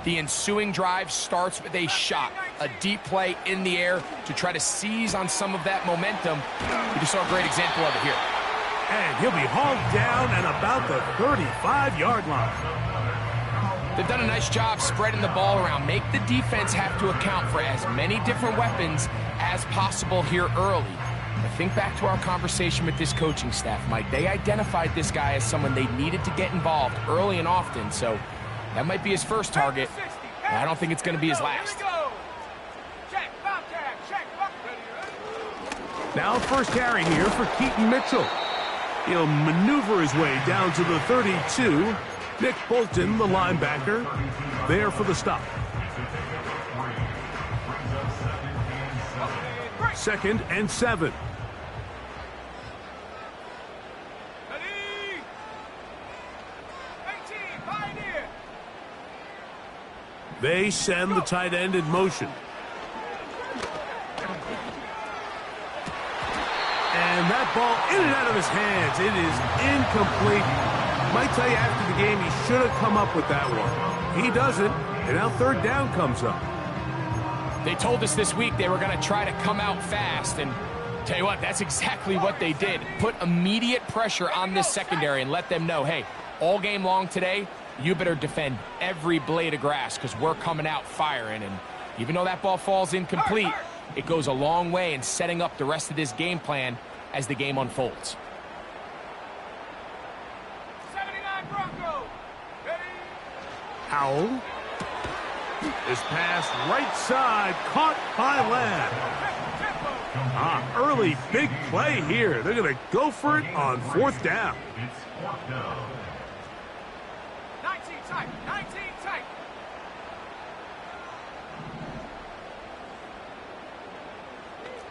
The ensuing drive starts with a shot, a deep play in the air to try to seize on some of that momentum. We just saw a great example of it here. And he'll be hauled down at about the 35-yard line. They've done a nice job spreading the ball around. Make the defense have to account for as many different weapons as possible here early. But think back to our conversation with this coaching staff, Mike. They identified this guy as someone they needed to get involved early and often, so that might be his first target. I don't think it's going to be his last. Now first carry here for Keaton Mitchell. He'll maneuver his way down to the 32. Nick Bolton, the linebacker, there for the stop. 2nd and 7. They send the tight end in motion. And that ball in and out of his hands. It is incomplete. Might tell you after the game he should have come up with that one. He doesn't, and now 3rd down comes up. They told us this week they were going to try to come out fast, and tell you what, that's exactly what they did. Put immediate pressure on this secondary and let them know, hey, all game long today, you better defend every blade of grass because we're coming out firing. And even though that ball falls incomplete, it goes a long way in setting up the rest of this game plan as the game unfolds. 79 Broncos. Howell. This pass right side, caught by Lamb. Early big play here. They're going to go for it on 4th down. 19 tight, 19 tight.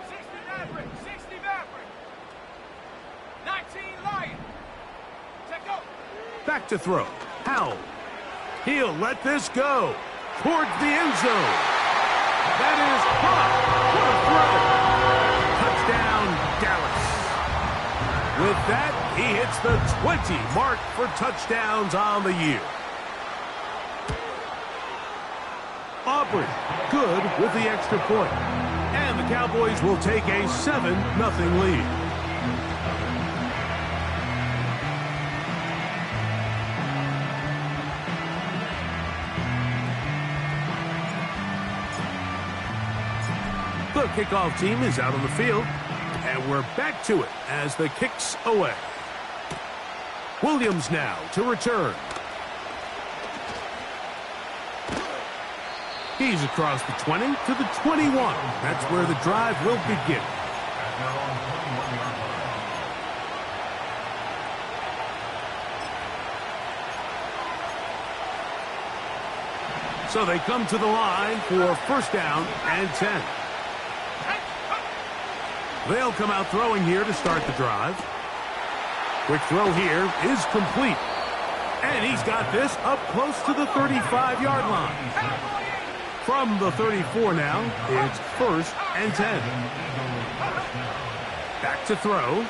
60 Maverick, 60 Maverick. 19 Lion. Take go. Back to throw. Howell. He'll let this go towards the end zone. That is caught. What a throw. Touchdown, Dallas. With that, he hits the 20 mark for touchdowns on the year. Aubrey, good with the extra point. And the Cowboys will take a 7-0 lead. The kickoff team is out on the field, and we're back to it as the kick's away. Williams now to return. He's across the 20 to the 21. That's where the drive will begin. So they come to the line for 1st down and 10. They'll come out throwing here to start the drive. Quick throw here is complete. And he's got this up close to the 35-yard line. From the 34 now, it's 1st and 10. Back to throw.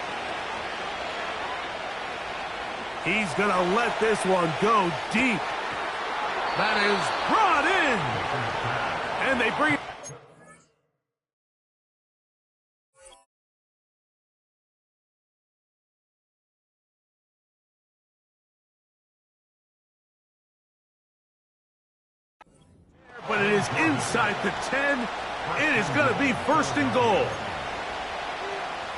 He's going to let this one go deep. That is brought in. And they bring it. But it is inside the 10. It is going to be 1st and goal.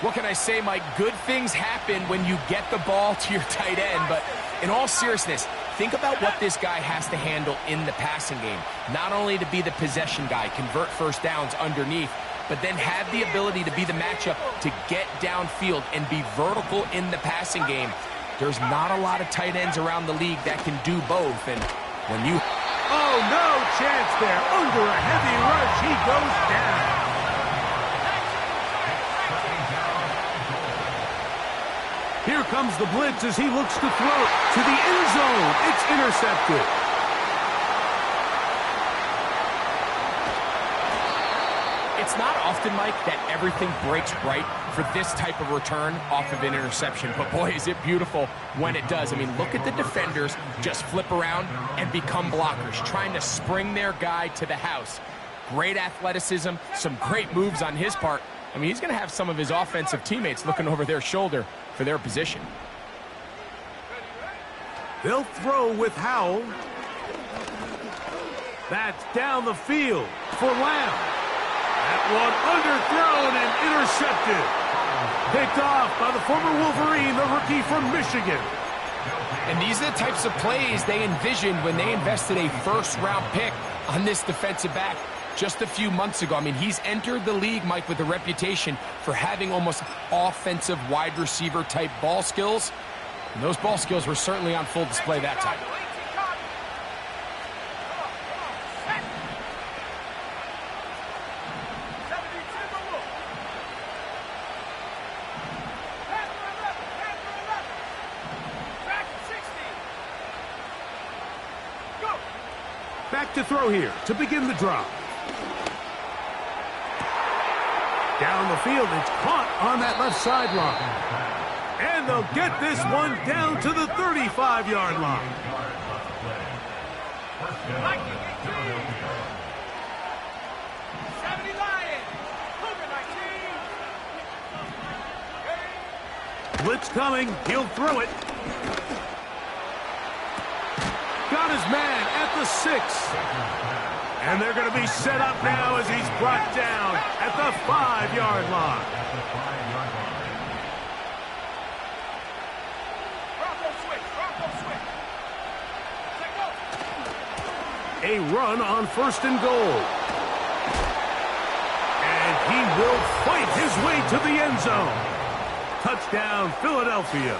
What can I say, Mike? Good things happen when you get the ball to your tight end. But in all seriousness, think about what this guy has to handle in the passing game. Not only to be the possession guy, convert 1st downs underneath, but then have the ability to be the matchup to get downfield and be vertical in the passing game. There's not a lot of tight ends around the league that can do both. And when you... Oh, no chance there. Under a heavy rush, he goes down. Here comes the blitz as he looks to throw to the end zone. It's intercepted. it's not often, Mike, that everything breaks right for this type of return off of an interception. But, boy, is it beautiful when it does. I mean, look at the defenders just flip around and become blockers, trying to spring their guy to the house. Great athleticism, some great moves on his part. I mean, he's going to have some of his offensive teammates looking over their shoulder for their position. They'll throw with Howell. That's down the field for Lamb. That one underthrown and intercepted. Picked off by the former Wolverine, the rookie from Michigan. And these are the types of plays they envisioned when they invested a first-round pick on this defensive back just a few months ago. I mean, he's entered the league, Mike, with a reputation for having almost offensive wide receiver type ball skills. And those ball skills were certainly on full display that time. Back to throw here to begin the drive. Down the field, it's caught on that left sideline. And they'll get this one down to the 35-yard line. Blitz coming, he'll throw it. Got his man at the 6. And they're going to be set up now as he's brought down at the 5-yard line. A run on 1st and goal. And he will fight his way to the end zone. Touchdown, Philadelphia.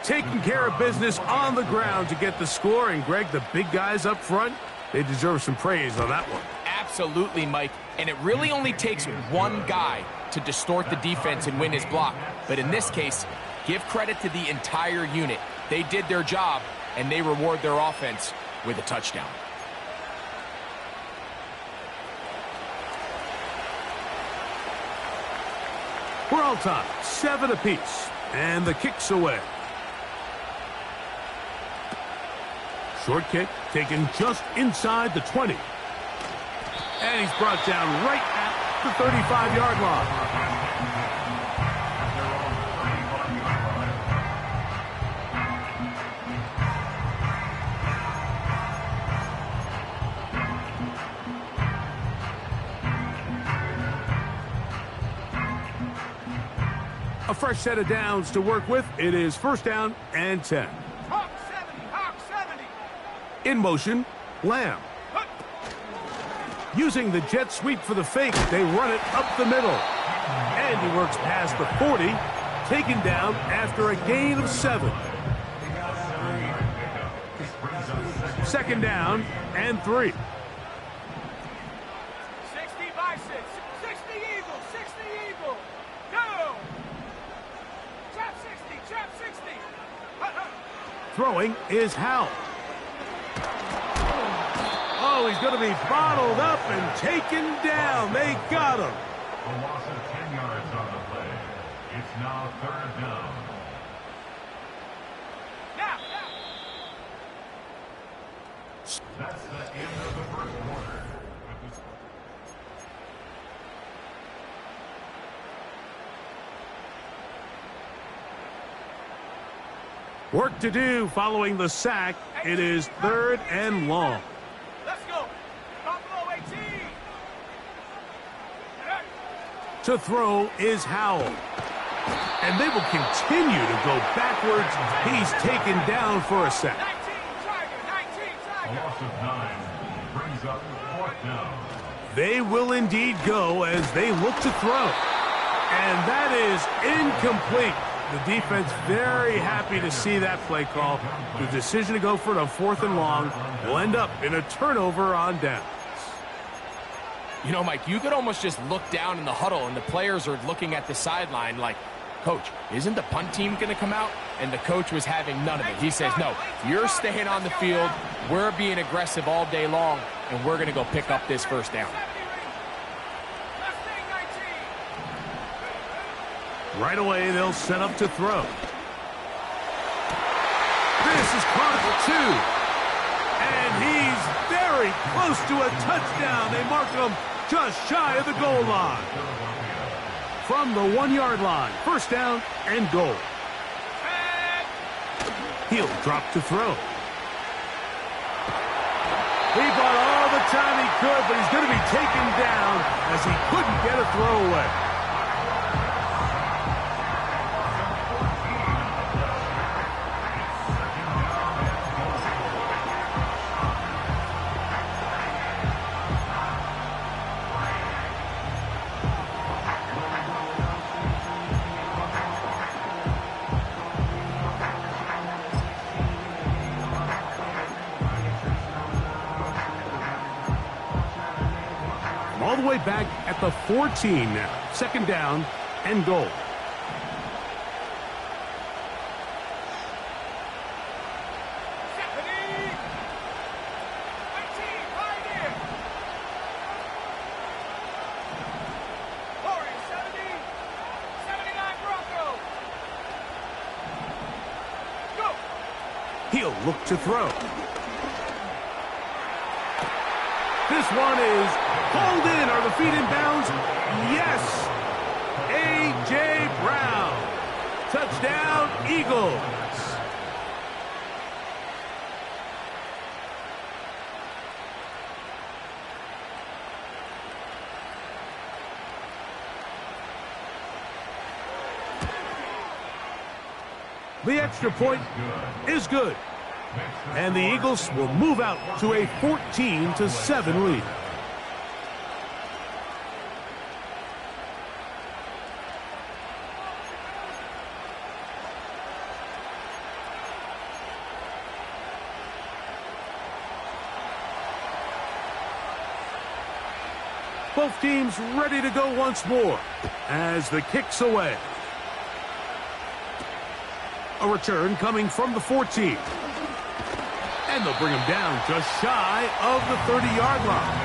Taking care of business on the ground to get the score. And, Greg, the big guys up front, they deserve some praise on that one. Absolutely, Mike. And it really only takes one guy to distort the defense and win his block. But in this case, give credit to the entire unit. They did their job, and they reward their offense with a touchdown. We're all tied, 7 apiece. And the kick's away. Short kick taken just inside the 20. And he's brought down right at the 35-yard line. A fresh set of downs to work with. It is 1st down and 10. Hawk 70, Hawk 70. In motion, Lamb. Using the jet sweep for the fake, they run it up the middle. And he works past the 40, taken down after a gain of 7. 2nd down and 3. 60 Bison, 60 Eagle, 60 Eagle. Go! Trap 60, trap 60. Throwing is Howell. Oh, he's going to be bottled up and taken down. They got him. A loss of 10 yards on the play. It's now 3rd down. Now. That's the end of the 1st quarter. Work to do following the sack. It is 3rd and long. Let's go. Buffalo 18. To throw is Howell. And they will continue to go backwards. He's taken down for a sack. 19 Tiger, 19 A Tiger. loss of 9 brings up 4th down. They will indeed go as they look to throw. And that is incomplete. The defense very happy to see that play call. The decision to go for it on 4th and long will end up in a turnover on downs. You know, Mike, you could almost just look down in the huddle and the players are looking at the sideline like, Coach, isn't the punt team going to come out? And the coach was having none of it. He says, no, you're staying on the field. We're being aggressive all day long, and we're going to go pick up this 1st down. Right away, they'll set up to throw. This is caught for 2. And he's very close to a touchdown. They mark him just shy of the goal line. From the 1-yard line, first down and goal. He'll drop to throw. He bought all the time he could, but he's going to be taken down as he couldn't get a throwaway. All the way back at the 14 now. Second down and goal. He'll look to throw. This one is pulled in. Are the feet in bounds? Yes. A.J. Brown. Touchdown, Eagles. The extra point is good. And the Eagles will move out to a 14-7 lead. Both teams ready to go once more as the kick's away. A return coming from the 14. And they'll bring him down just shy of the 30-yard line.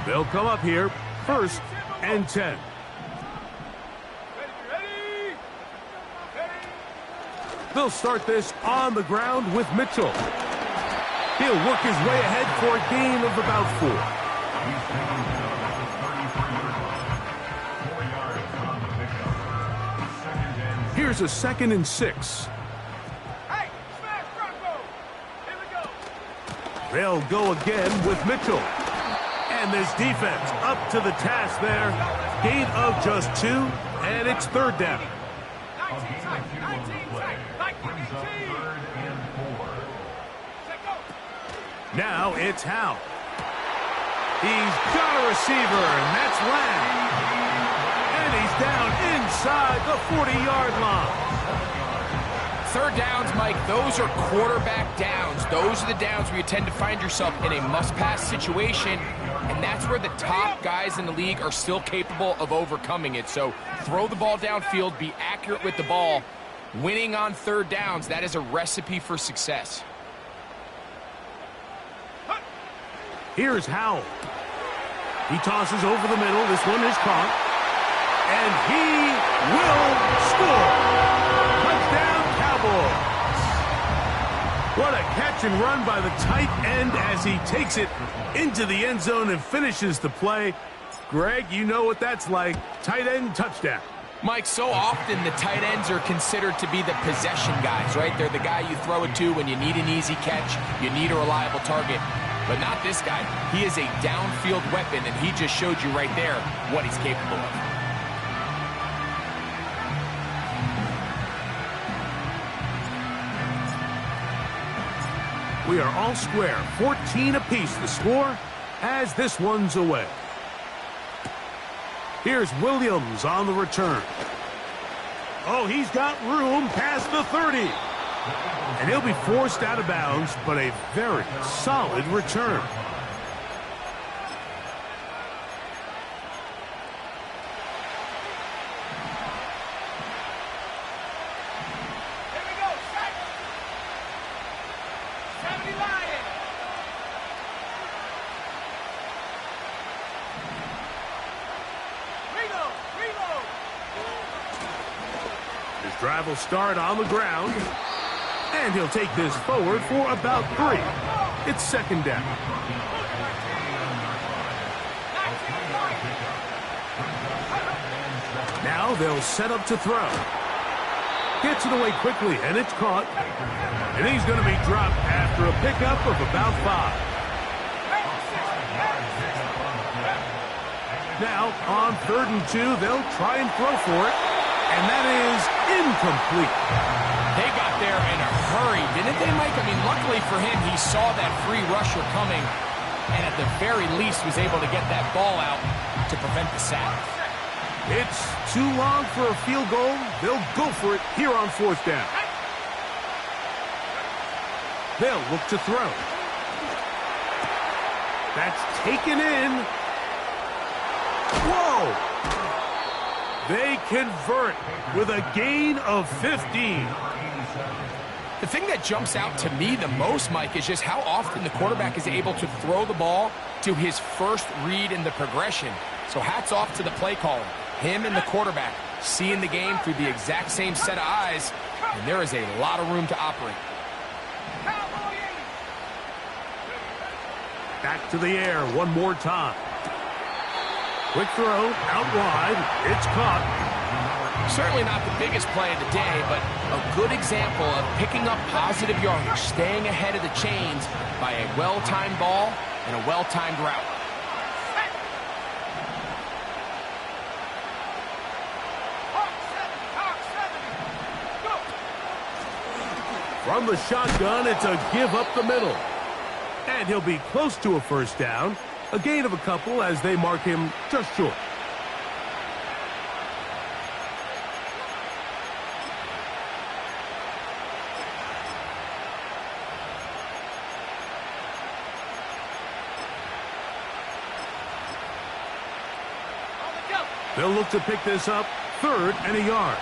They'll come up here, first and 10. They'll start this on the ground with Mitchell. He'll work his way ahead for a gain of about 4. Here's a 2nd and 6. Hey, smash Bronco! Here we go. They'll go again with Mitchell. And this defense up to the task there. Gain of just 2, and it's 3rd down. 19 tight, 19 tight, like 18. Check go. Now it's Howe. He's got a receiver, and that's Lamb. And he's down inside the 40-yard line. 3rd downs, Mike, those are quarterback downs. Those are the downs where you tend to find yourself in a must-pass situation, and that's where the top guys in the league are still capable of overcoming it. So throw the ball downfield, be accurate with the ball. Winning on 3rd downs, that is a recipe for success. Here's Howell. He tosses over the middle. This one is caught. And he will score. Touchdown, Cowboys. What a catch and run by the tight end as he takes it into the end zone and finishes the play. Greg, you know what that's like. Tight end touchdown. Mike, so often the tight ends are considered to be the possession guys, right? They're the guy you throw it to when you need an easy catch, you need a reliable target. But not this guy. He is a downfield weapon, and he just showed you right there what he's capable of. We are all square, 14 apiece the score as this one's away. Here's Williams on the return. Oh, he's got room past the 30. And he'll be forced out of bounds, but a very solid return. Here we go, set. 70 Lions. drive will start on the ground. And he'll take this forward for about 3. It's second down. Now they'll set up to throw. Gets it away quickly, and it's caught. And he's going to be dropped after a pickup of about 5. Now, on 3rd and 2, they'll try and throw for it. And that is incomplete. They got there in a hurry, didn't they, Mike? I mean, luckily for him, he saw that free rusher coming, and at the very least was able to get that ball out to prevent the sack. It's too long for a field goal. They'll go for it here on 4th down. They'll look to throw. That's taken in. Whoa! They convert with a gain of 15. The thing that jumps out to me the most, Mike, is just how often the quarterback is able to throw the ball to his first read in the progression. So hats off to the play caller. Him and the quarterback seeing the game through the exact same set of eyes, and there is a lot of room to operate. Back to the air one more time. Quick throw, out wide. It's caught. Certainly not the biggest play of the day, but a good example of picking up positive yardage, staying ahead of the chains by a well-timed ball and a well-timed route. From the shotgun, it's a give up the middle. And he'll be close to a first down. A gain of a couple as they mark him just short. They'll look to pick this up, 3rd and a yard.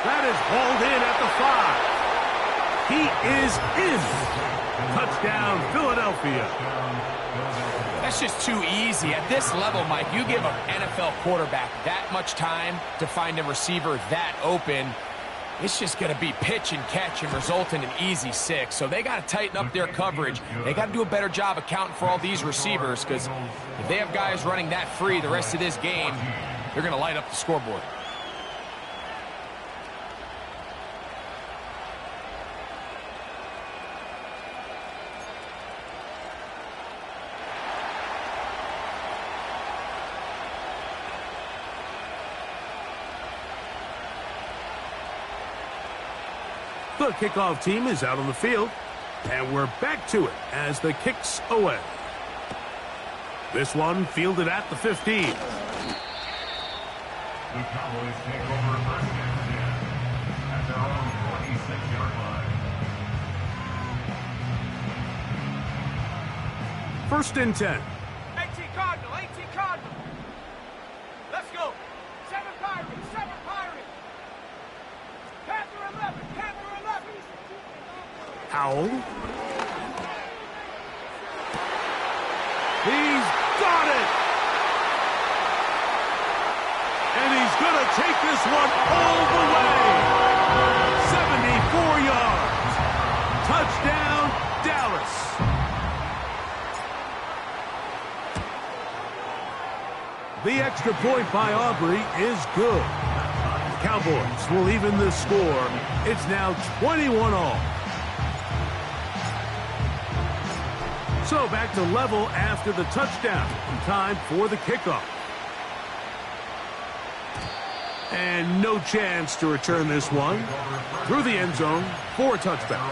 That is hauled in at the 5. He is in. Touchdown, Philadelphia. That's just too easy. At this level, Mike, you give an NFL quarterback that much time to find a receiver that open, it's just going to be pitch and catch and result in an easy 6. So they got to tighten up their coverage. They got to do a better job accounting for all these receivers, because if they have guys running that free the rest of this game, they're going to light up the scoreboard. The kickoff team is out on the field, and we're back to it as the kick's away. This one fielded at the 15. The Cowboys take over 1st and 10 at their own 26-yard line. 1st and 10. 18 Cardinal, 18 Cardinal. Let's go. 7 Pirates, 7 Pirates. Panther 11, Panther 11. Howell. He's got it! And he's going to take this one all the way. 74 yards. Touchdown, Dallas. The extra point by Aubrey is good. Cowboys will even the score. It's now 21-all. So back to level after the touchdown. Time for the kickoff. And no chance to return this one. Through the end zone for a touchback.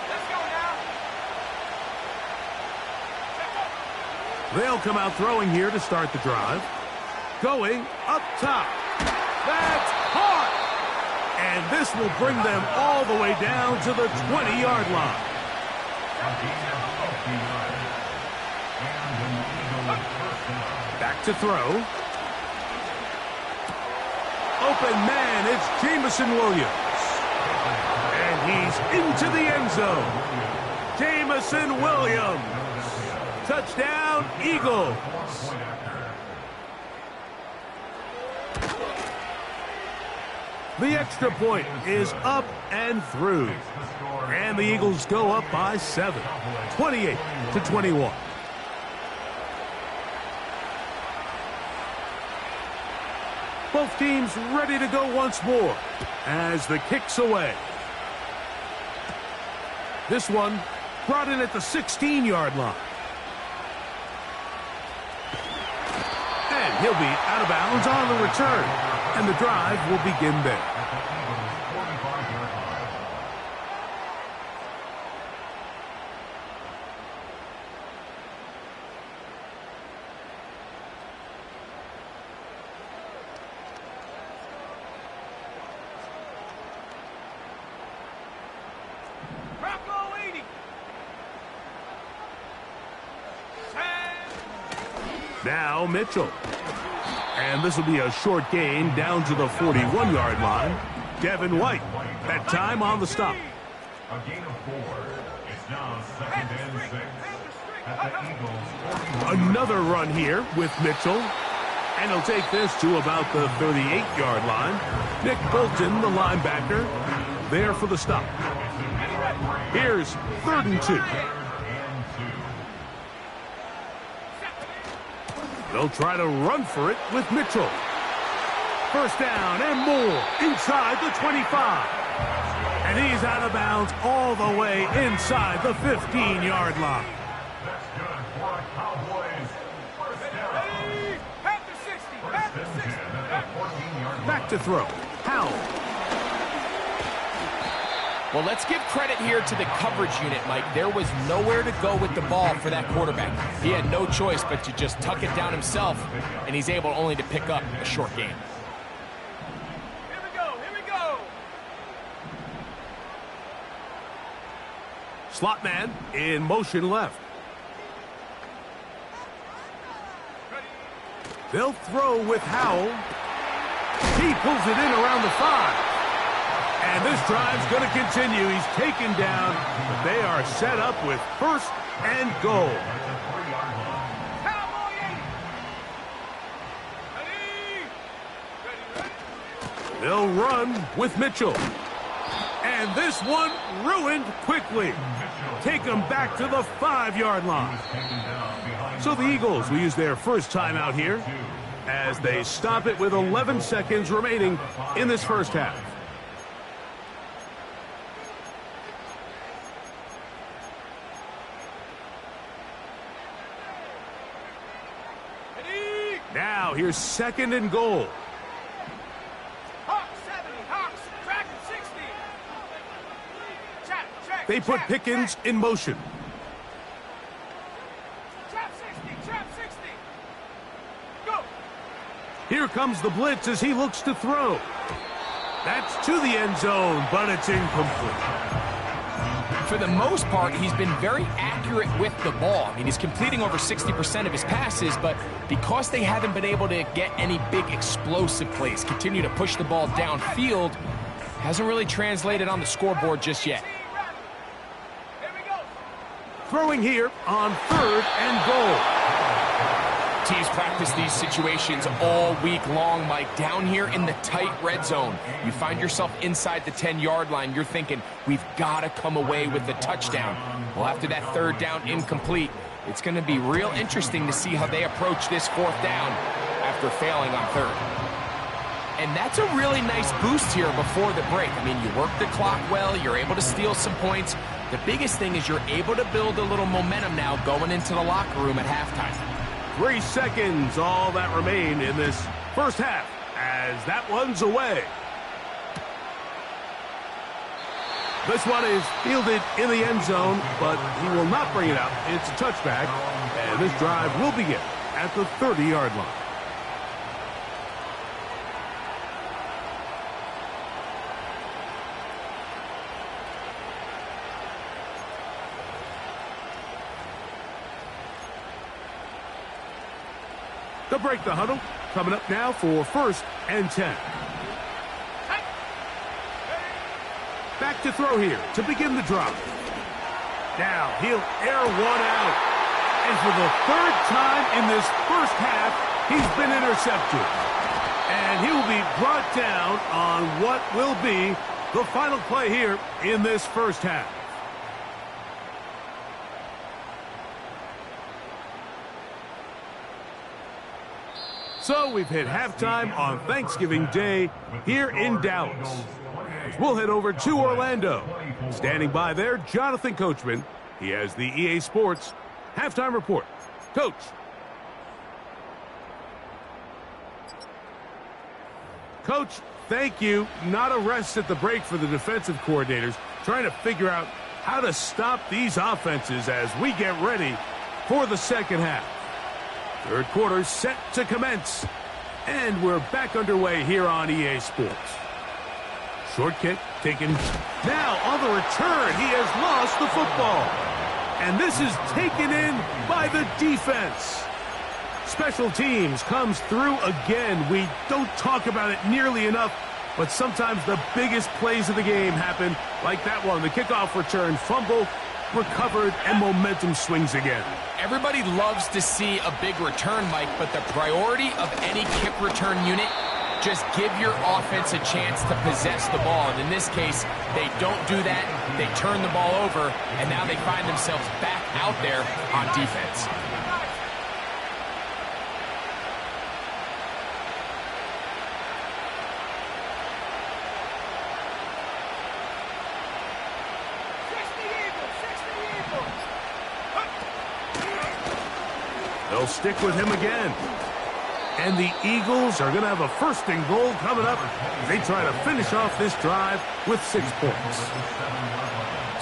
Let's They'll come out throwing here to start the drive. Going up top. That's hard. And this will bring them all the way down to the 20-yard line. Back to throw. Open man, it's Jameson Williams. And he's into the end zone. Jameson Williams. Touchdown, Eagles. The extra point is up and through. And the Eagles go up by 7, 28-21. Both teams ready to go once more as the kick's away. This one brought in at the 16-yard line. And he'll be out of bounds on the return. And the drive will begin there. Bronco 80. Now Mitchell. And this will be a short gain down to the 41-yard line. Devin White, that time on the stop. A gain of 4. It's now 2nd and 6 at the Eagles' 41. Another run here with Mitchell. And he'll take this to about the 38-yard line. Nick Bolton, the linebacker, there for the stop. Here's 3rd and 2. They'll try to run for it with Mitchell. First down and more inside the 25. And he's out of bounds all the way inside the 15-yard line. That's good for a Cowboys first down. Back to 60. Back to 60. At the 14-yard line. Back to throw. Howell. Well, let's give credit here to the coverage unit, Mike. There was nowhere to go with the ball for that quarterback. He had no choice but to just tuck it down himself, and he's able only to pick up a short gain. Here we go. Here we go. Slot man in motion left. They'll throw with Howell. He pulls it in around the 5. And this drive's going to continue. He's taken down, but they are set up with 1st and goal. Cowboy 80. Ready. They'll run with Mitchell. And this one ruined quickly. Take them back to the 5-yard line. So the Eagles will use their first timeout here as they stop it with 11 seconds remaining in this first half. Now here's 2nd and goal. Hawks 70. Hawks. Track 60. Check. They put Pickens in motion. Trap 60. Trap 60. Go. Here comes the blitz as he looks to throw. That's to the end zone, but it's incomplete. For the most part, he's been very accurate with the ball. I mean, he's completing over 60% of his passes, but because they haven't been able to get any big explosive plays, continue to push the ball downfield, hasn't really translated on the scoreboard just yet. Here we go. Throwing here on 3rd and goal. Teams practice these situations all week long, Mike. Down here in the tight red zone, you find yourself inside the 10-yard line. You're thinking, we've got to come away with the touchdown. Well, after that 3rd down incomplete, it's going to be real interesting to see how they approach this 4th down after failing on 3rd. And that's a really nice boost here before the break. I mean, you work the clock well, you're able to steal some points. The biggest thing is you're able to build a little momentum now going into the locker room at halftime. 3 seconds, all that remain in this first half as that one's away. This one is fielded in the end zone, but he will not bring it out. It's a touchback, and this drive will begin at the 30-yard line. They'll break the huddle. Coming up now for 1st and 10. Back to throw here to begin the drive. Now he'll air one out. And for the 3rd time in this first half, he's been intercepted. And he will be brought down on what will be the final play here in this first half. So we've hit halftime on Thanksgiving Day here in Dallas. We'll head over to Orlando. Standing by there, Jonathan Coachman. He has the EA Sports halftime report. Coach. Coach, thank you. Not a rest at the break for the defensive coordinators, trying to figure out how to stop these offenses as we get ready for the second half. Third quarter set to commence. And we're back underway here on EA Sports. Short kick taken. Now on the return, he has lost the football. And this is taken in by the defense. Special teams comes through again. We don't talk about it nearly enough, but sometimes the biggest plays of the game happen like that one. The kickoff return, fumble, recovered, and momentum swings again. Everybody loves to see a big return, Mike, but the priority of any kick return unit, just give your offense a chance to possess the ball. And in this case, they don't do that. They turn the ball over, and now they find themselves back out there on defense. They'll stick with him again. And the Eagles are going to have a 1st and goal coming up. They try to finish off this drive with 6 points.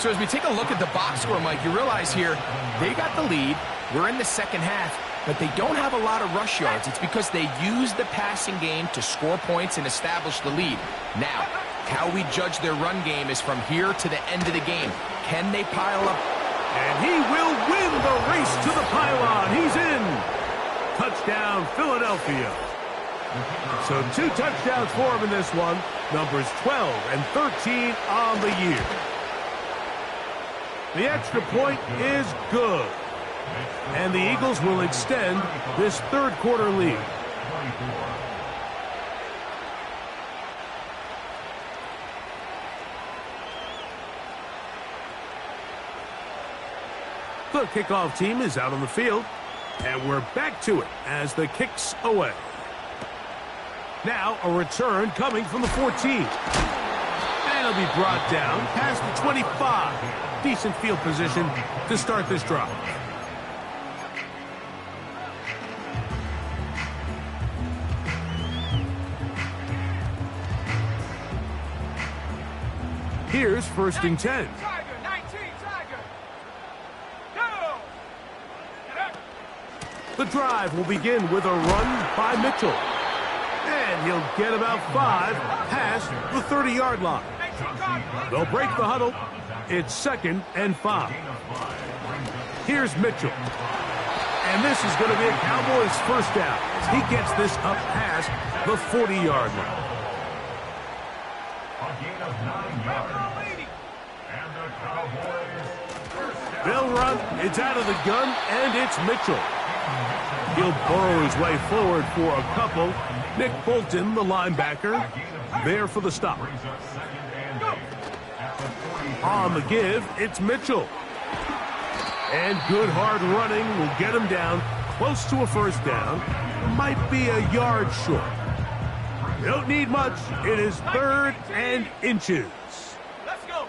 So as we take a look at the box score, Mike, you realize here they got the lead. We're in the second half, but they don't have a lot of rush yards. It's because they use the passing game to score points and establish the lead. Now, how we judge their run game is from here to the end of the game. Can they pile up? And he will win the race to the pylon. He's in. Touchdown, Philadelphia. So 2 touchdowns for him in this one. Numbers 12 and 13 on the year. The extra point is good. And the Eagles will extend this 3rd quarter lead. The kickoff team is out on the field, and we're back to it as the kick's away. Now a return coming from the 14. And it'll be brought down past the 25. Decent field position to start this drive. Here's 1st and 10. The drive will begin with a run by Mitchell. And he'll get about 5 past the 30-yard line. They'll break the huddle. It's 2nd and 5. Here's Mitchell. And this is going to be a Cowboys 1st down as he gets this up past the 40-yard line. They'll run. It's out of the gun, and it's Mitchell. He'll burrow his way forward for a couple. Nick Bolton, the linebacker, there for the stop. On the give, it's Mitchell. And good hard running will get him down close to a 1st down. Might be a yard short. Don't need much. It is 3rd and inches. Let's go.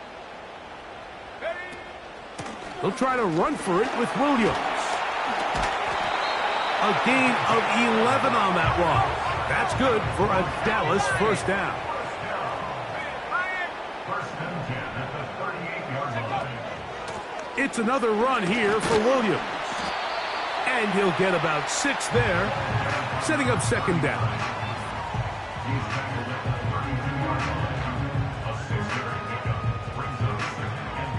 They'll try to run for it with Williams. A gain of 11 on that one. That's good for a Dallas 1st down. It's another run here for Williams. And he'll get about 6 there, setting up second down. He's tackled at the 32-yard line. A 6-yard pickup brings up 2nd and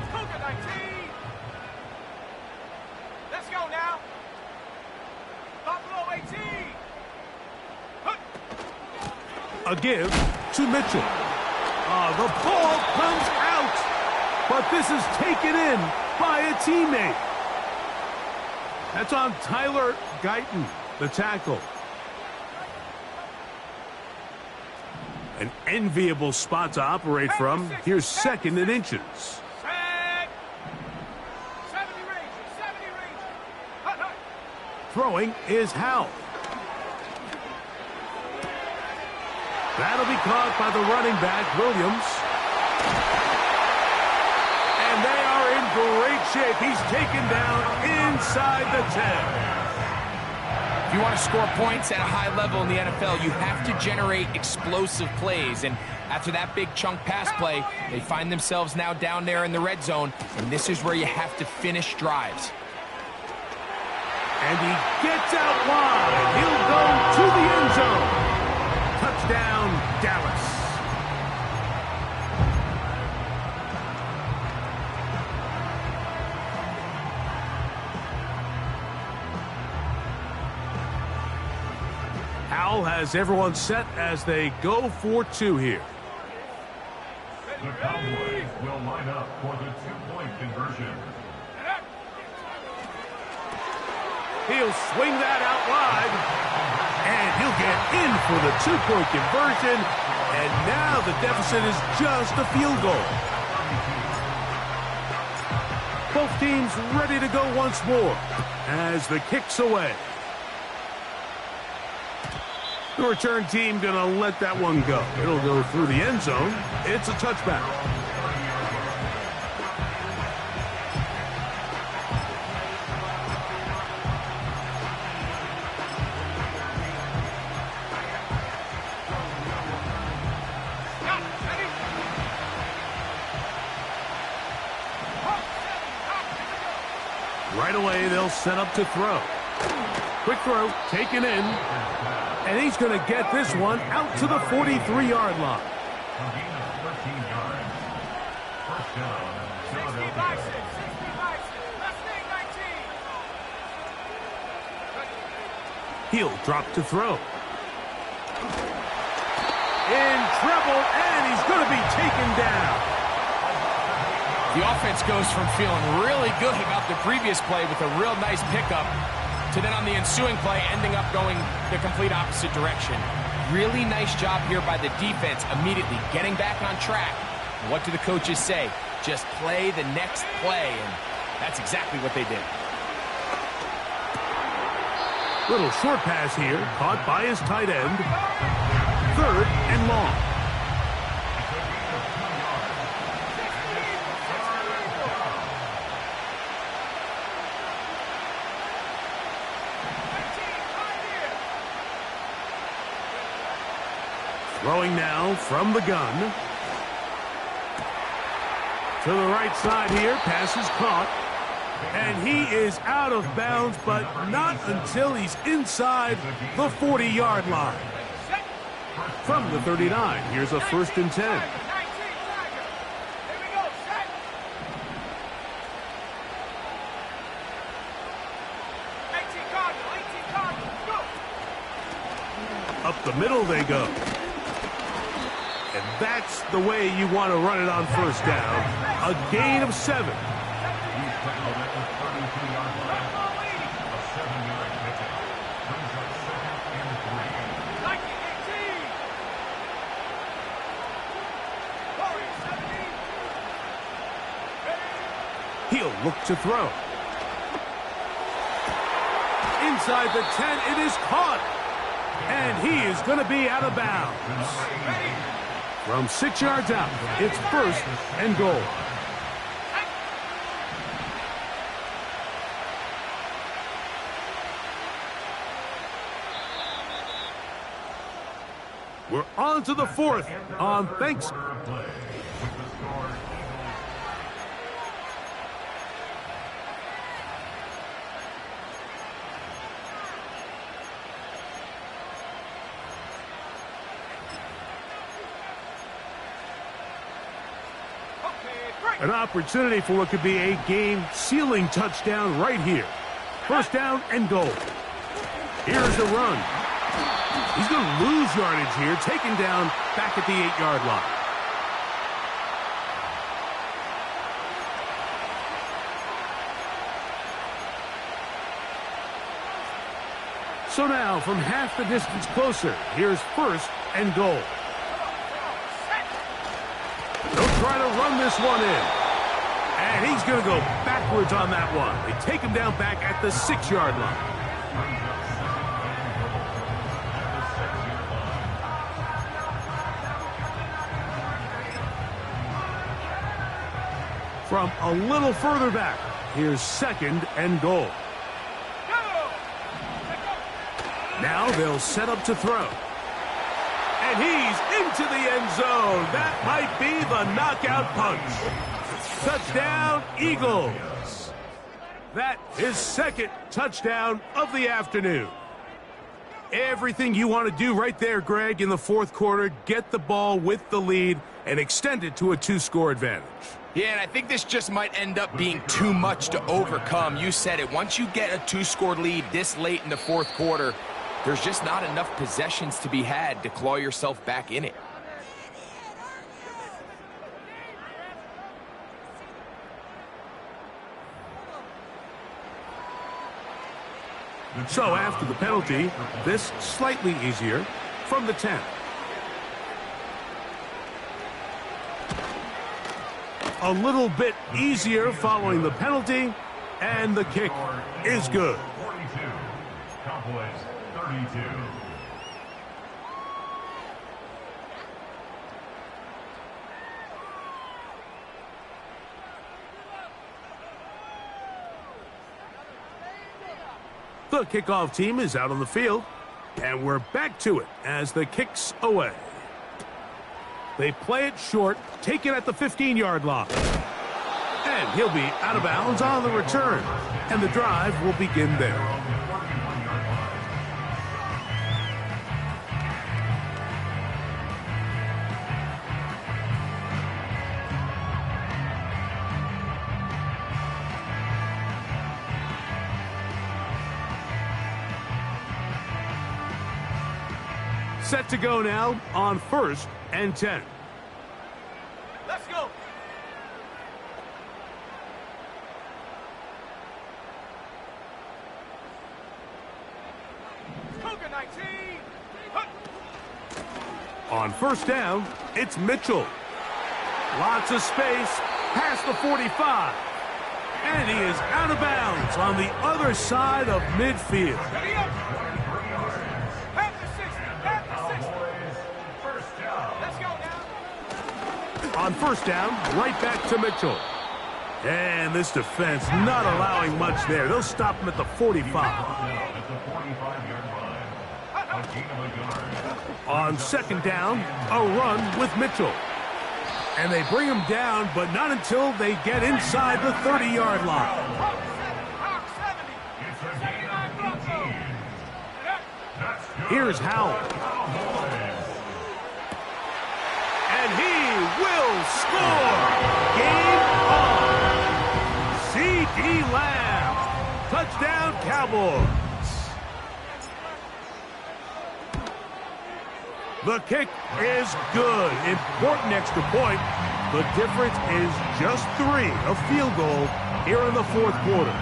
4. Cougar 19. Let's go now. Buffalo 18. A give to Mitchell. The ball comes out, but this is taken in by a teammate. That's on Tyler Guyton, the tackle. An enviable spot to operate from. Here's 2nd and inches. Set. 70 Rangers. 70 Rangers. Hut, hut. Throwing is Howell. That'll be caught by the running back, Williams. And they are in great shape. He's taken down inside the 10. If you want to score points at a high level in the NFL, you have to generate explosive plays. And after that big chunk pass play, they find themselves now down there in the red zone. And this is where you have to finish drives. And he gets out wide. He'll go to the end zone. Touchdown, Dallas. Howell has everyone set as they go for 2 here. The Cowboys will line up for the 2-point conversion. He'll swing that out wide, and he'll get in for the 2-point conversion, and now the deficit is just a field goal. Both teams ready to go once more as the kick's away. The return team going to let that one go. It'll go through the end zone. It's a touchback. Right away, they'll set up to throw. Quick throw, taken in. And he's going to get this one out to the 43-yard line. A gain of 13 yards. First down, 60 Philadelphia. by 6. 60 by 6. Let's take 19. He'll drop to throw. In trouble, and he's going to be taken down. The offense goes from feeling really good about the previous play with a real nice pickup to then on the ensuing play ending up going the complete opposite direction. Really nice job here by the defense immediately getting back on track. What do the coaches say? Just play the next play, and that's exactly what they did. Little short pass here, caught by his tight end. 3rd and long. Throwing now from the gun. To the right side here, pass is caught. And he is out of bounds, but not until he's inside the 40-yard line. From the 39, here's a 1st and 10. 19, Tiger. Here we go. Set. 18 Cardinal. 18 Cardinal. Go. Up the middle they go. And that's the way you want to run it on 1st down. A gain of 7. He's tackled at the 32-yard line. A 7-yard pickup brings up 2nd and 3. 19, 18. Corey, 70. He'll look to throw. Inside the 10, it is caught. And he is going to be out of bounds. From 6 yards out, it's 1st and goal. We're on to the 4th on Thanksgiving. Play with the score An opportunity for what could be a game-sealing touchdown right here. First down and goal. Here's the run. He's going to lose yardage here, taken down back at the 8-yard line. So now, from half the distance closer, here's first and goal. They'll try to run this one in. And he's going to go backwards on that one. They take him down back at the 6-yard line. From a little further back, here's second and goal. Now they'll set up to throw. And he's into the end zone. That might be the knockout punch. Touchdown, Eagles. That is second touchdown of the afternoon. Everything you want to do right there, Greg, in the fourth quarter, get the ball with the lead and extend it to a 2-score advantage. Yeah, and I think this just might end up being too much to overcome. You said it. Once you get a 2-score lead this late in the fourth quarter, there's just not enough possessions to be had to claw yourself back in it. So after the penalty, this slightly easier from the 10. A little bit easier following the penalty, and the kick is good. 42. Cowboys 32. The kickoff team is out on the field, and we're back to it as the kick's away. They play it short, take it at the 15-yard line. And he'll be out of bounds on the return, and the drive will begin there. Set to go now on first and 10. Let's go. Cougar 19. On first down, it's Mitchell. Lots of space past the 45. And he is out of bounds on the other side of midfield. Ready up. Half the 60. Half the 60. First down. Let's go now. On first down, right back to Mitchell. And this defense not allowing much there. They'll stop him at the 45. At the 45-yard line. A gain of a yard. On second down, a run with Mitchell. And they bring him down, but not until they get inside the 30-yard line. It's a gain of 18. That's good. Here's Howell. And he will score. Game on. C.D. Lamb. Touchdown, Cowboys. The kick is good. Important extra point. The difference is just 3, a field goal here in the fourth quarter.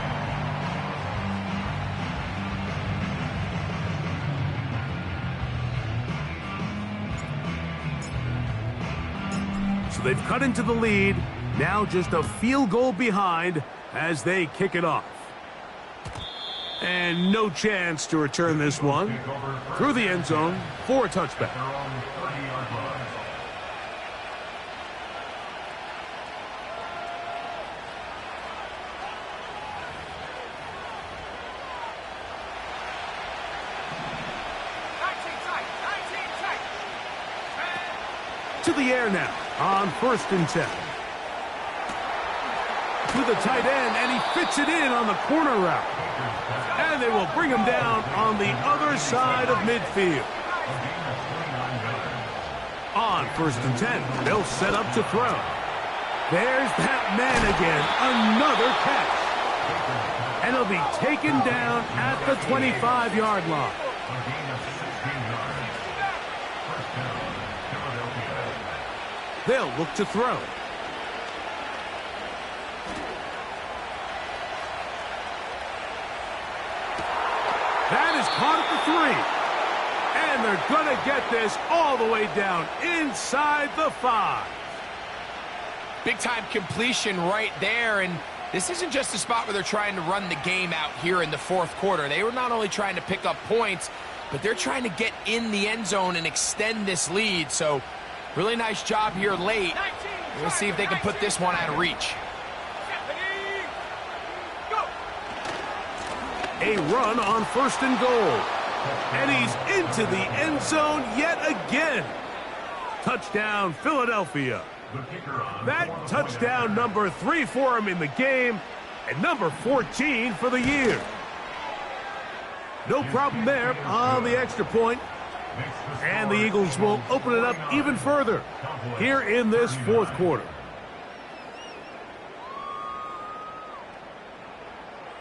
So they've cut into the lead. Now just a field goal behind as they kick it off. And no chance to return this one through the end zone for a touchback. They're on the 30-yard line. To the air now on first and 10. To the tight end, and he fits it in on the corner route. And they will bring him down on the other side of midfield. On first and 10, they'll set up to throw. There's that man again. Another catch. And he'll be taken down at the 25-yard line. A gain of 16 yards. First down, Philadelphia. They'll look to throw. That is caught at the 3. And they're going to get this all the way down inside the 5. Big-time completion right there, and this isn't just a spot where they're trying to run the game out here in the fourth quarter. They were not only trying to pick up points, but they're trying to get in the end zone and extend this lead. So really nice job here late. We'll see if they can put this one out of reach. A run on 1st and goal. And he's into the end zone yet again. Touchdown, Philadelphia. That touchdown number 3 for him in the game, and number 14 for the year. No problem there on the extra point. And the Eagles will open it up even further here in this fourth quarter.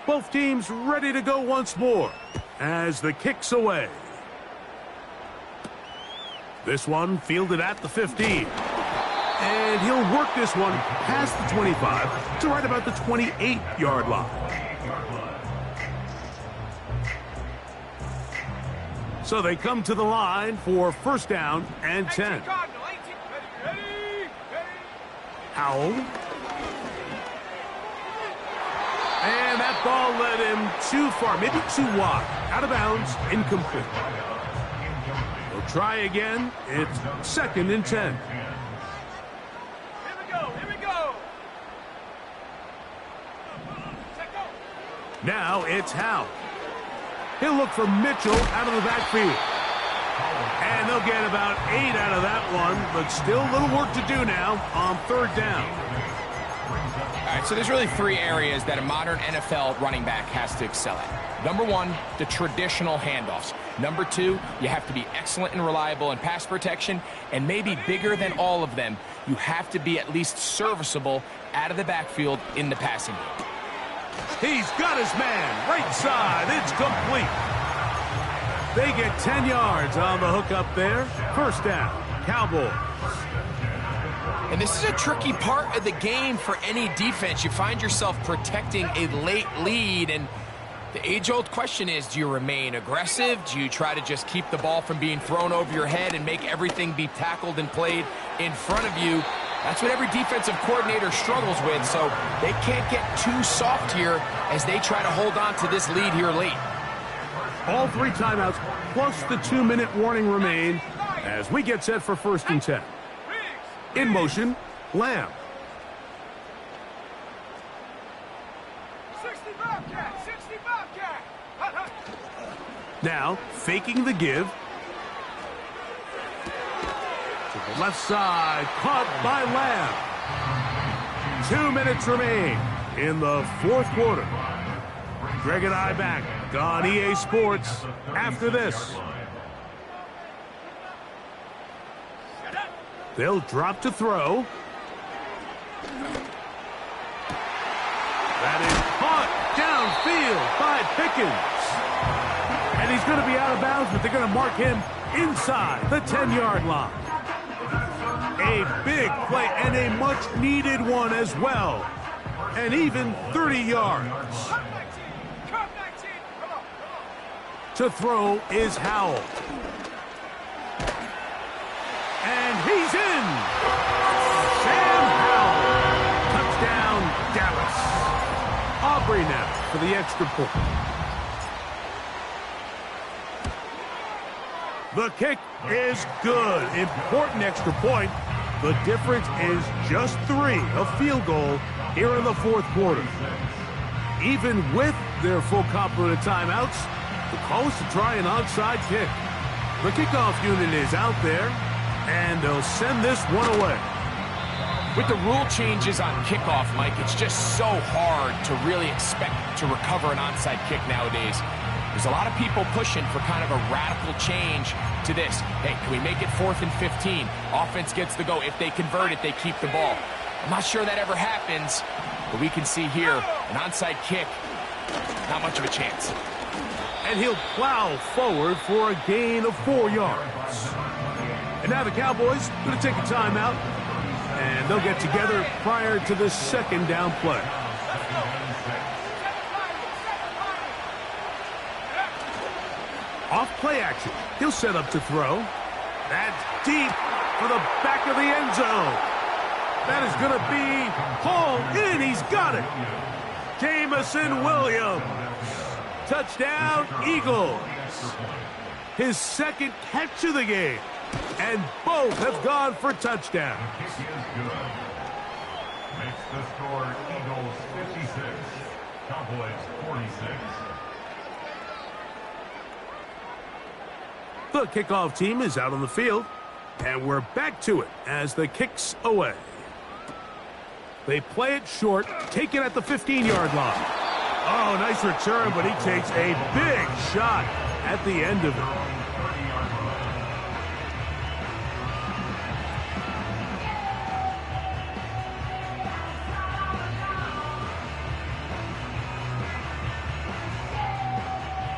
Both teams ready to go once more as the kick's away. This one fielded at the 15. And he'll work this one past the 25 to right about the 28-yard line. So they come to the line for first down and 10. Howell. And that ball led him too far, maybe too wide. Out of bounds, incomplete. They'll try again. It's 2nd and 10. Now it's Howell. He'll look for Mitchell out of the backfield. And they'll get about 8 out of that one, but still a little work to do now on 3rd down. All right, so there's really 3 areas that a modern NFL running back has to excel at. Number 1, the traditional handoffs. Number 2, you have to be excellent and reliable in pass protection, and maybe bigger than all of them, you have to be at least serviceable out of the backfield in the passing game. He's got his man, right side, it's complete. They get 10 yards on the hook up there. First down, Cowboys. And this is a tricky part of the game for any defense. You find yourself protecting a late lead, and the age-old question is, do you remain aggressive? Do you try to just keep the ball from being thrown over your head and make everything be tackled and played in front of you? That's what every defensive coordinator struggles with, so they can't get too soft here as they try to hold on to this lead here late. All 3 timeouts plus the 2-minute warning remain as we get set for 1st and 10. In motion, Lamb. 60 Bobcat, 60 Bobcat. Now, faking the give. To the left side, caught by Lamb. 2 minutes remain in the fourth quarter. Greg and I back on EA Sports after this. They'll drop to throw. That is caught downfield by Pickens. And he's going to be out of bounds, but they're going to mark him inside the 10-yard line. A big play and a much-needed one as well. And even 30 yards. To throw is Howell. And he's in. Sam Howell. Touchdown, Dallas. Aubrey now for the extra point. The kick is good. Important extra point. The difference is just 3, a field goal here in the fourth quarter. Even with their full complement of timeouts, the call is to try an onside kick. The kickoff unit is out there, and they'll send this one away. With the rule changes on kickoff, Mike, it's just so hard to really expect to recover an onside kick nowadays. There's a lot of people pushing for kind of a radical change to this. Hey, can we make it 4th and 15? Offense gets the go. If they convert it, they keep the ball. I'm not sure that ever happens, but we can see here an onside kick. Not much of a chance. And he'll plow forward for a gain of 4 yards. And now the Cowboys are going to take a timeout, and they'll get together prior to the second down play. Off play action. He'll set up to throw. That's deep for the back of the end zone. That is going to be hauled in. He's got it. Jameson Williams. Touchdown, Eagles. His second catch of the game. And both have gone for touchdown. Makes the score Eagles 56, Cowboys 46. The kickoff team is out on the field, and we're back to it as the kick's away. They play it short, take it at the 15-yard line. Oh, nice return, but he takes a big shot at the end of it.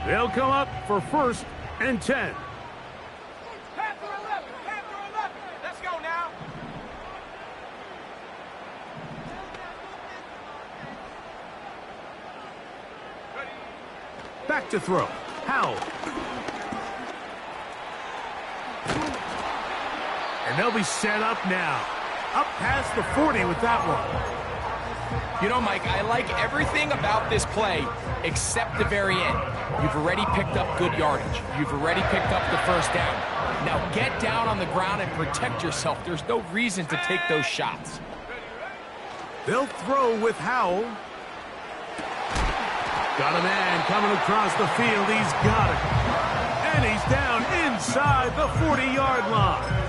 They'll come up for 1st and 10. Panther 11, Panther 11. Let's go now. Back to throw. Howell. And they'll be set up now. Up past the 40 with that one. You know, Mike, I like everything about this play except the very end. You've already picked up good yardage. You've already picked up the first down. Now get down on the ground and protect yourself. There's no reason to take those shots. They'll throw with Howell. Got a man coming across the field. He's got it. And he's down inside the 40-yard line.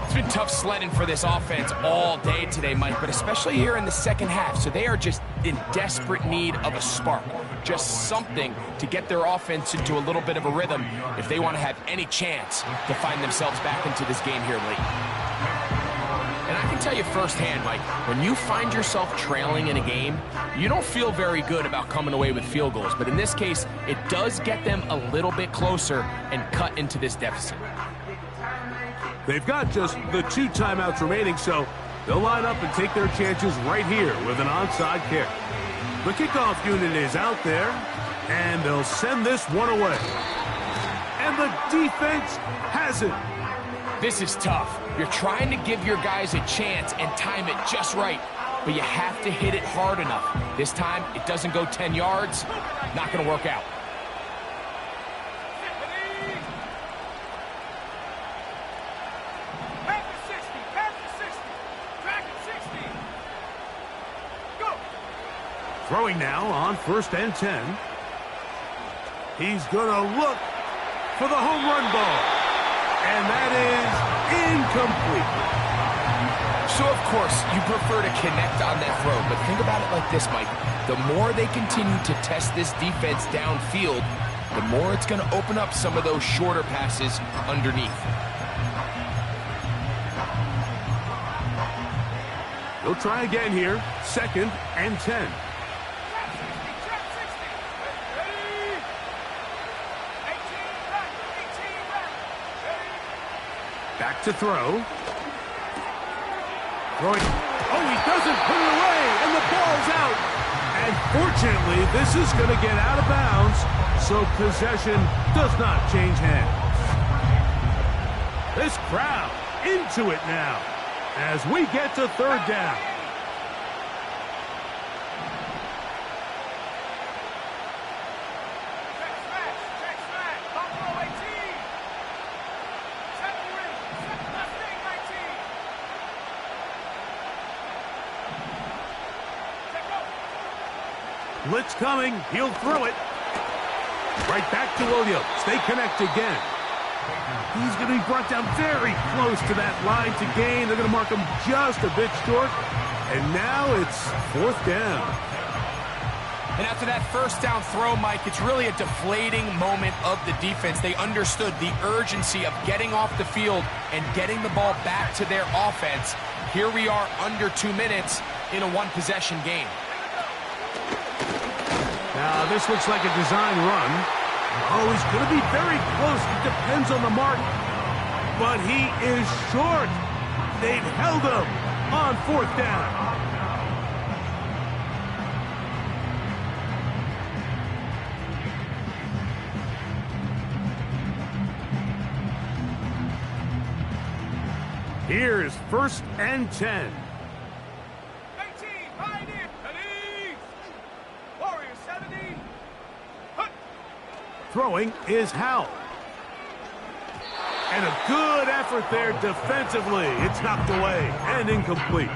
It's been tough sledding for this offense all day today, Mike, but especially here in the second half. So they are just in desperate need of a spark, just something to get their offense into a little bit of a rhythm if they want to have any chance to find themselves back into this game here late. And I can tell you firsthand, Mike, when you find yourself trailing in a game, you don't feel very good about coming away with field goals. But in this case, it does get them a little bit closer and cut into this deficit. They've got just the 2 timeouts remaining, so they'll line up and take their chances right here with an onside kick. The kickoff unit is out there, and they'll send this one away. And the defense has it. This is tough. You're trying to give your guys a chance and time it just right, but you have to hit it hard enough. This time, it doesn't go 10 yards. Not going to work out. Throwing now on 1st and 10. He's going to look for the home run ball. And that is incomplete. So, of course, you prefer to connect on that throw, but think about it like this, Mike. The more they continue to test this defense downfield, the more it's going to open up some of those shorter passes underneath. They'll try again here. 2nd and 10. Back to throw. Throwing. Oh, he doesn't put it away, and the ball's out. And fortunately, this is going to get out of bounds, so possession does not change hands. This crowd into it now as we get to 3rd down. Blitz coming. He'll throw it. Right back to Williams. They connect again. He's going to be brought down very close to that line to gain. They're going to mark him just a bit short. And now it's 4th down. And after that first down throw, Mike, it's really a deflating moment of the defense. They understood the urgency of getting off the field and getting the ball back to their offense. Here we are under 2 minutes in a one-possession game. Now, this looks like a design run. Oh, he's going to be very close. It depends on the mark. But he is short. They've held him on 4th down. Here's 1st and 10. 18, Pioneer, Eddie! Warrior 70. Hut. Throwing is Howell. And a good effort there defensively. It's knocked away and incomplete.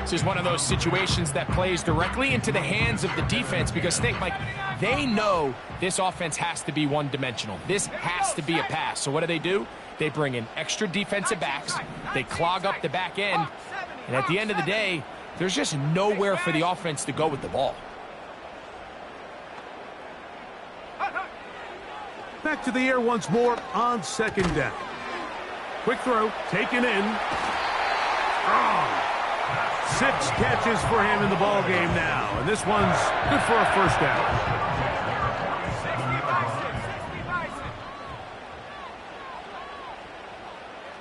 This is one of those situations that plays directly into the hands of the defense because think, Mike, they know this offense has to be one-dimensional. This has to be a pass. So what do? They bring in extra defensive backs. They clog up the back end. And at the end of the day, there's just nowhere for the offense to go with the ball. Back to the air once more on 2nd down. Quick throw, taken in. Strong. 6 catches for him in the ball game now. And this one's good for a 1st down. 60 by 6, 60 by 6.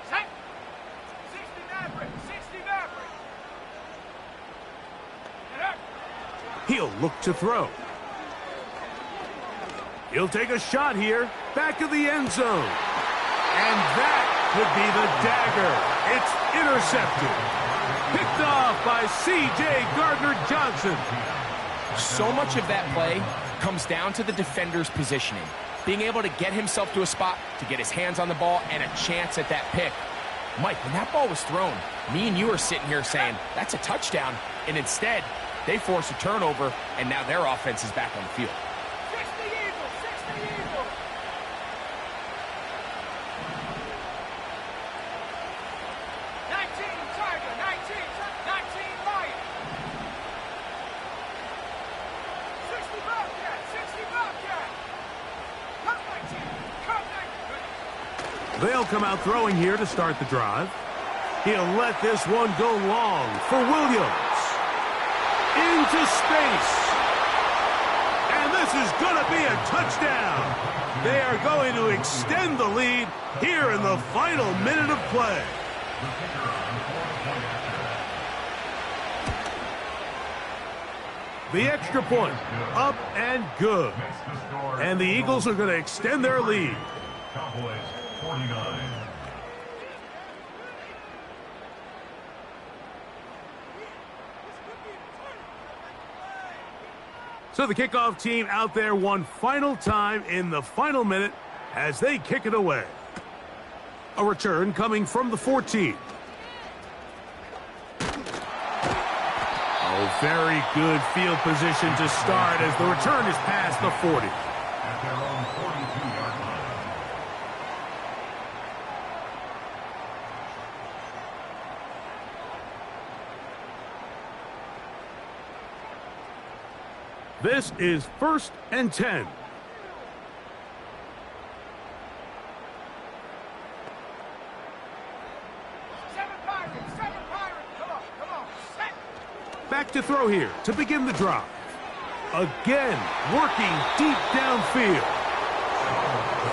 Set. 60 Maverick, 60 Maverick. And up. He'll look to throw. He'll take a shot here, back of the end zone. And that could be the dagger. It's intercepted. Picked off by C.J. Gardner-Johnson. So much of that play comes down to the defender's positioning. Being able to get himself to a spot, to get his hands on the ball, and a chance at that pick. Mike, when that ball was thrown, me and you are sitting here saying, that's a touchdown. And instead, they force a turnover, and now their offense is back on the field. 60 Eagles, 60 Eagles. 19 Tiger, 19 Lion. 60 Bobcat, 60 Bobcat. Come 19, come 19. They'll come out throwing here to start the drive. He'll let this one go long for Williams. Into space. And this is going to be a touchdown. They are going to extend the lead here in the final minute of play. The extra point, up and good. And the Eagles are going to extend their lead. Cowboys 49. So the kickoff team out there one final time in the final minute as they kick it away. A return coming from the 14. Oh, very good field position to start as the return is past the 40. At their own 42-yard line. This is 1st and 10. Seven Pirates, come on, set. Back to throw here to begin the drive. Again, working deep downfield.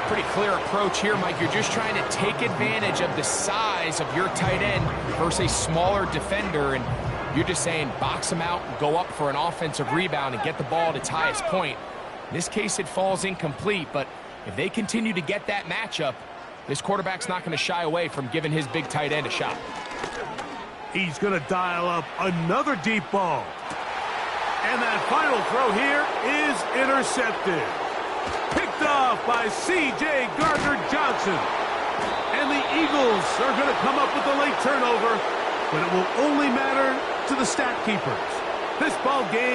Pretty clear approach here, Mike. You're just trying to take advantage of the size of your tight end versus a smaller defender, and you're just saying box him out, go up for an offensive rebound, and get the ball at its highest point. In this case, it falls incomplete, but if they continue to get that matchup, this quarterback's not going to shy away from giving his big tight end a shot. He's going to dial up another deep ball. And that final throw here is intercepted. Picked off by C.J. Gardner-Johnson. And the Eagles are going to come up with a late turnover, but it will only matter to the stat keepers. This ball game